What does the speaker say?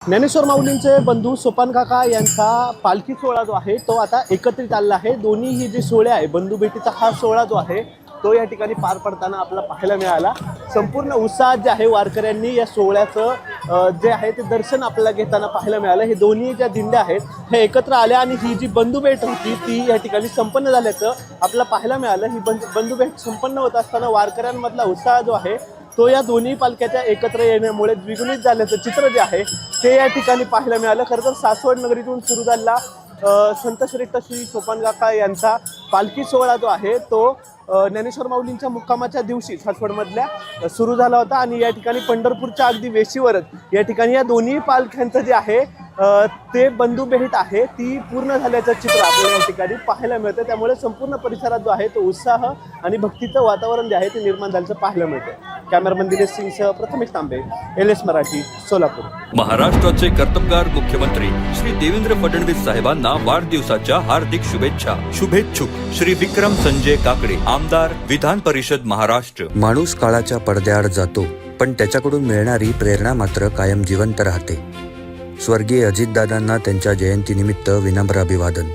ज्ञानेश्वर माऊलींचे बंधू सोपान काका यांचा पालखी सोहळा जो आहे तो आता एकत्रित आलेला आहे। दोन्ही ही जे सोहळे आहे, बंधू भेटीचा हा सोहळा जो आहे तो या ठिकाणी पार पडताना आपल्याला पाहायला मिळाला। संपूर्ण उत्साहात जे आहे वारकऱ्यांनी या सोहळ्याचं जे आहे ते दर्शन आपल्याला घेताना पाहायला मिळालं। हे दोन्ही ज्या दिंड्या आहेत हे एकत्र आल्या आणि ही जी बंधू भेट होती ती या ठिकाणी संपन्न झाल्याचं आपल्याला पाहायला मिळालं। ही बंधू भेट संपन्न होत असताना वारकऱ्यांमधला उत्साह जो आहे तो या दोन्ही पालख्याच्या एकत्र येण्यामुळे द्विगुणित झाल्याचं चित्र जे आहे ते या ठिकाणी पाहायला मिळालं। खरं तर सासवड नगरीतून सुरू झालेला संत श्रेष्ठ श्री सोपान काका यांचा पालखी सोहळा जो आहे तो ज्ञानेश्वर माऊलींच्या मुक्कामाच्या दिवशी सासवडमधल्या सुरू झाला होता आणि या ठिकाणी पंढरपूरच्या अगदी वेशीवरच या ठिकाणी या दोन्ही पालख्यांचं जे आहे ते बंधू भेट आहे ती पूर्ण झाल्याचं चित्र आपल्याला या ठिकाणी पाहायला मिळतं। त्यामुळे संपूर्ण परिसरात जो आहे तो उत्साह आणि भक्तीचं वातावरण जे आहे ते निर्माण झाल्याचं पाहायला मिळतं। कॅमेरामन दिनेश सिंगसह प्रथमेश तांबे, LS मराठी, सोलापूर। महाराष्ट्राचे कर्तबगार मुख्यमंत्री श्री देवेंद्र फडणवीस साहेबांना वाढदिवसाच्या हार्दिक शुभेच्छा। शुभेच्छुक श्री विक्रम संजय काकडे, आमदार, विधान परिषद महाराष्ट्र। माणूस काळाच्या पडद्याआड जातो, पण त्याच्याकडून मिळणारी प्रेरणा मात्र कायम जिवंत राहते। स्वर्गीय अजितदादांना त्यांच्या जयंतीनिमित्त विनम्र अभिवादन।